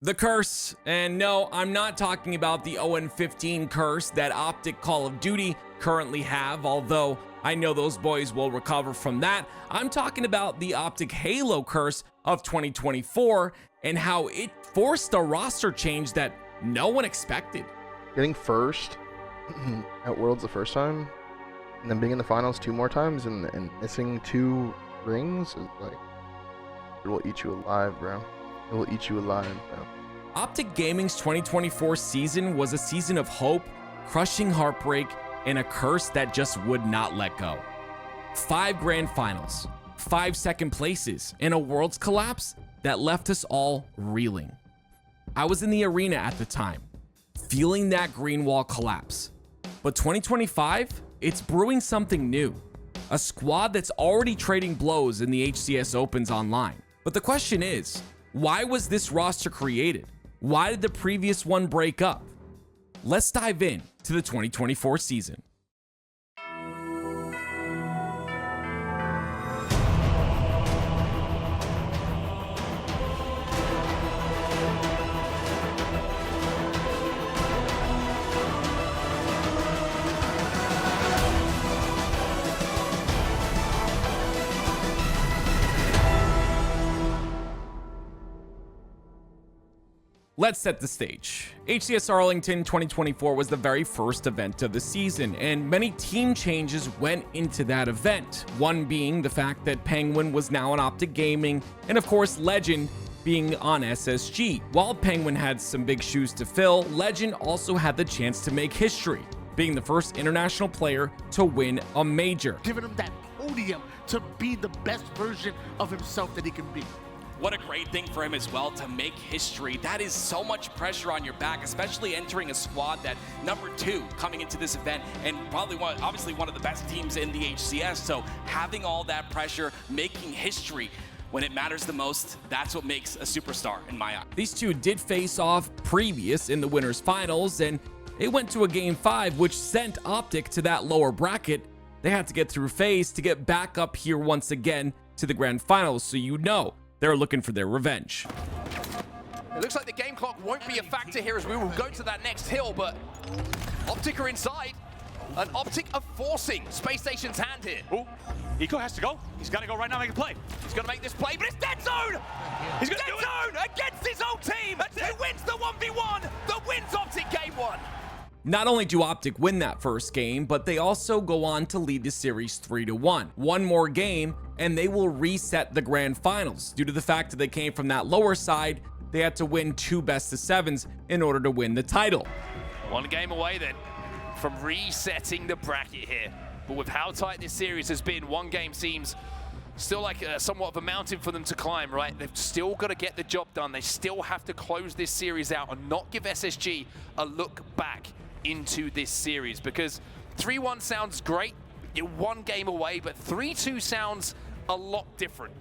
The curse, and no, I'm not talking about the 0-15 curse that Optic Call of Duty currently have, although I know those boys will recover from that. I'm talking about the Optic Halo curse of 2024 and how it forced a roster change that no one expected. Getting first at Worlds the first time, and then being in the finals 2 more times and missing 2 rings is like, it will eat you alive, bro. It will eat you alive, bro. Optic Gaming's 2024 season was a season of hope, crushing heartbreak, and a curse that just would not let go. 5 grand finals, 5 second places, and a Worlds collapse that left us all reeling. I was in the arena at the time, feeling that green wall collapse. But 2025, it's brewing something new. A squad that's already trading blows in the HCS Opens online. But the question is, why was this roster created? Why did the previous one break up? Let's dive in to the 2024 season. Let's set the stage. HCS Arlington 2024 was the very first event of the season, and many team changes went into that event. One being the fact that Penguin was now on Optic Gaming, and of course Legend being on SSG. While Penguin had some big shoes to fill, Legend also had the chance to make history, being the first international player to win a major. Giving him that podium to be the best version of himself that he can be. What a great thing for him as well to make history. That is so much pressure on your back, especially entering a squad that number 2 coming into this event and probably obviously one of the best teams in the HCS. So having all that pressure, making history when it matters the most, that's what makes a superstar in my eye. These two did face off previous in the winners finals, and it went to a game 5, which sent Optic to that lower bracket. They had to get through FaZe to get back up here once again to the grand finals, so you know they're looking for their revenge. It looks like the game clock won't be a factor here as we will go to that next hill, but Optic are inside. And Optic are forcing Space Station's hand here. Oh, Eco has to go. He's got to go right now, make a play. He's going to make this play, but it's dead zone! He's going to Dead do it. zone against his own team! Who wins the 1v1? The wins Optic game 1. Not only do Optic win that first game, but they also go on to lead the series 3-1. One more game, and they will reset the grand finals. Due to the fact that they came from that lower side, they had to win 2 best-of-7s in order to win the title. One game away then from resetting the bracket here. But with how tight this series has been, one game seems still like somewhat of a mountain for them to climb, right? They've still got to get the job done. They still have to close this series out and not give SSG a look back into this series, because 3-1 sounds great, you're one game away, but 3-2 sounds a lot different.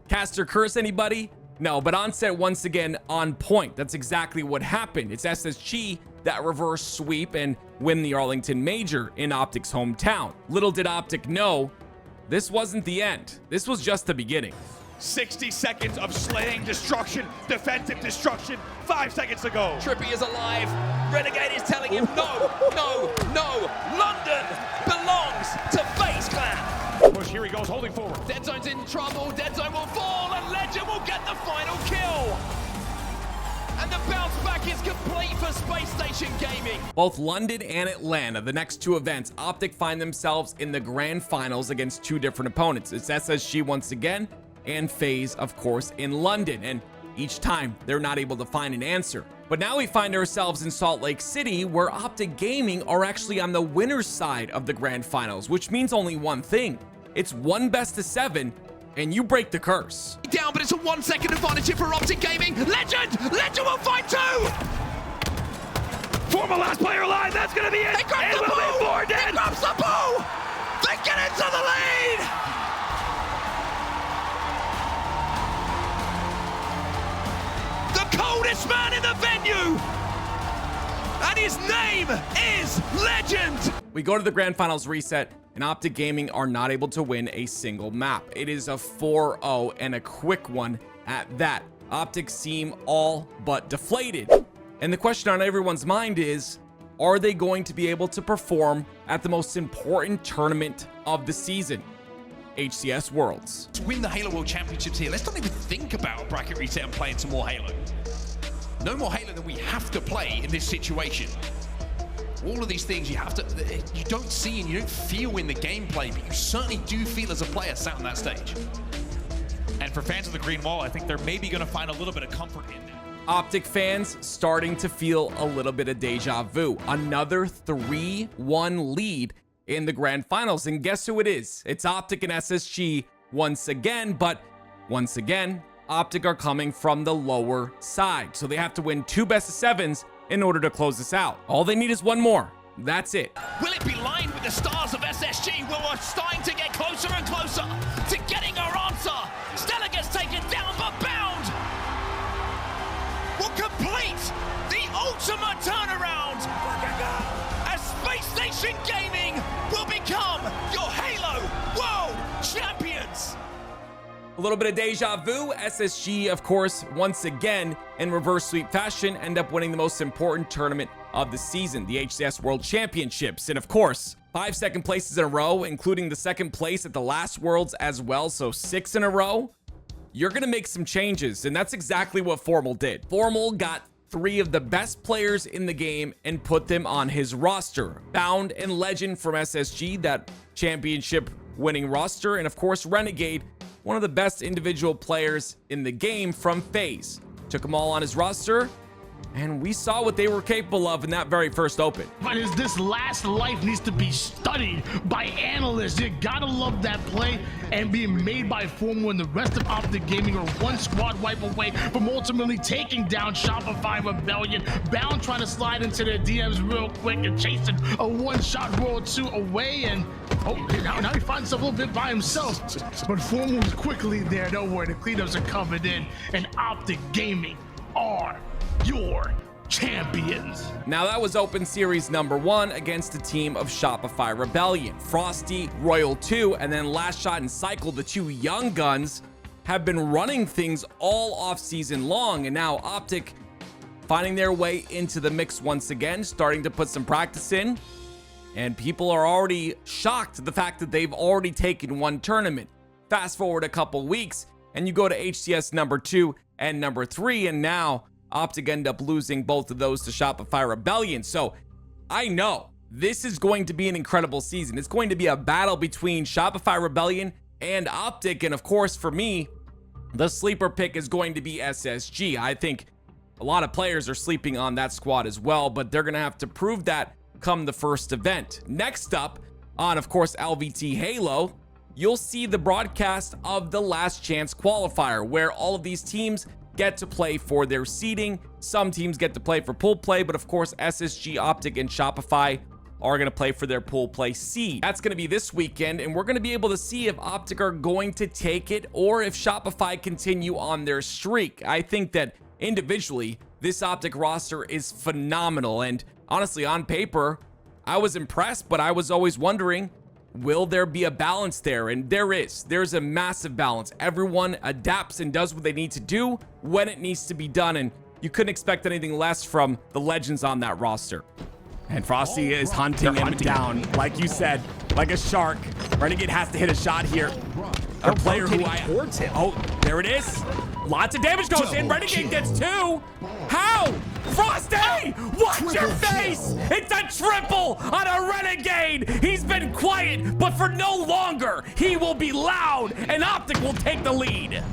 Caster curse anybody? No, but Onset once again on point. That's exactly what happened. It's SSG that reverse sweep and win the Arlington Major in Optic's hometown. Little did Optic know, this wasn't the end. This was just the beginning. 60 seconds of slaying destruction, defensive destruction, 5 seconds to go. Trippy is alive. Renegade is telling him no, no, no. London belongs to FaZe Clan. Push, here he goes, holding forward. Dead Zone's in trouble. Dead Zone will fall, and Legend will get the final kill. And the bounce back is complete for Space Station Gaming. Both London and Atlanta, the next 2 events, Optic find themselves in the grand finals against 2 different opponents. It's SSG once again, and FaZe, of course, in London, and each time they're not able to find an answer. But now we find ourselves in Salt Lake City, where Optic Gaming are actually on the winner's side of the grand finals, which means only one thing. It's 1 best-of-7, and you break the curse. Down, but it's a 1 second advantage here for Optic Gaming. Legend will find 2. Former last player alive, that's gonna be it. They grab the will ball. be 4 dead. They grabs the ball. They get into the lead. The coldest man in the venue, and his name is Legend. We go to the grand finals reset, and Optic Gaming are not able to win a single map. It is a 4-0 and a quick one at that. Optic seem all but deflated. And the question on everyone's mind is, are they going to be able to perform at the most important tournament of the season, HCS Worlds? To win the Halo World Championships here, let's not even think about a bracket reset and playing some more Halo. No more Halo than we have to play in this situation. All of these things you don't see and you don't feel in the gameplay, but you certainly do feel as a player sat on that stage. And for fans of the Green Wall, I think they're maybe going to find a little bit of comfort in that. Optic fans starting to feel a little bit of deja vu. Another 3-1 lead in the grand finals. And guess who it is? It's Optic and SSG once again, but once again, Optic are coming from the lower side. So they have to win 2 best-of-7s in order to close this out. All they need is one more. That's it. Will it be lined with the stars of SSG? Well, we're starting to get closer and closer to getting our answer. Stella gets taken down, but bound will complete the ultimate turnaround as Space Station Gaming will become your Halo World Champions. A little bit of deja vu. SSG, of course, once again in reverse sweep fashion, end up winning the most important tournament of the season, the HCS World Championships. And of course, 5 second places in a row, including the second place at the last Worlds as well. So 6 in a row. You're going to make some changes. And that's exactly what Formal did. Formal got 3 of the best players in the game and put them on his roster. Bound and Legend from SSG, that championship winning roster. And of course, Renegade, one of the best individual players in the game from FaZe. Took them all on his roster, and we saw what they were capable of in that very first open. But this last life needs to be studied by analysts. You gotta love that play, and being made by Formal and the rest of Optic Gaming are one squad wipe away from ultimately taking down Shopify Rebellion. Bound trying to slide into their DMs real quick and chasing a one-shot World 2 away, and now he finds himself a little bit by himself. But Formal was quickly there. Don't worry, the cleanups are covered in, and Optic Gaming are your champions. Now that was Open Series number 1 against a team of Shopify Rebellion. Frosty, Royal 2, and then Last Shot and Cycle, the 2 young guns, have been running things all off season long, and now Optic finding their way into the mix once again, starting to put some practice in, and people are already shocked at the fact that they've already taken 1 tournament. Fast forward a couple weeks, and you go to HCS number 2 and number 3, and now Optic end up losing both of those to Shopify Rebellion. So I know this is going to be an incredible season. It's going to be a battle between Shopify Rebellion and Optic. And of course, for me, the sleeper pick is going to be SSG. I think a lot of players are sleeping on that squad as well, but they're going to have to prove that come the first event. Next up on, of course, LVT Halo, you'll see the broadcast of the Last Chance Qualifier, where all of these teams get to play for their seeding. Some teams get to play for pool play, but of course, SSG, Optic, and Shopify are going to play for their pool play seed. That's going to be this weekend, and we're going to be able to see if Optic are going to take it or if Shopify continue on their streak. I think that individually, this Optic roster is phenomenal, and honestly, on paper, I was impressed, but I was always wondering, will there be a balance there? And there is. There's a massive balance. Everyone adapts and does what they need to do when it needs to be done, and you couldn't expect anything less from the legends on that roster. And Frosty is hunting him down, like you said, like a shark. Renegade has to hit a shot here. A player who towards him. Oh, there it is. Lots of damage goes in. Renegade gets 2. How? Frosty! Watch your face! It's a triple on a Renegade! He's been quiet, but for no longer. He will be loud, and Optic will take the lead.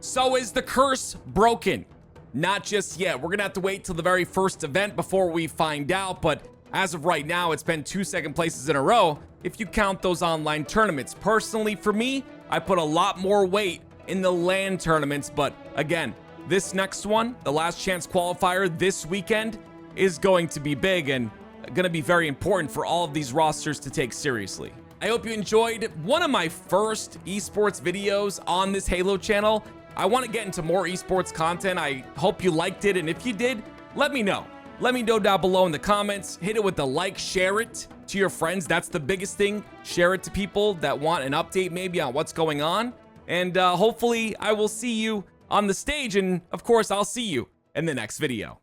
So is the curse broken? Not just yet. We're gonna have to wait till the very first event before we find out, but as of right now, it's been 2 second places in a row if you count those online tournaments. Personally, for me, I put a lot more weight in the LAN tournaments, but again, this next one, the Last Chance Qualifier this weekend, is going to be big and going to be very important for all of these rosters to take seriously. I hope you enjoyed one of my first esports videos on this Halo channel. I want to get into more esports content. I hope you liked it, and if you did, let me know. Let me know down below in the comments. Hit it with the like, share it to your friends. That's the biggest thing. Share it to people that want an update maybe on what's going on. And hopefully I will see you on the stage. And of course, I'll see you in the next video.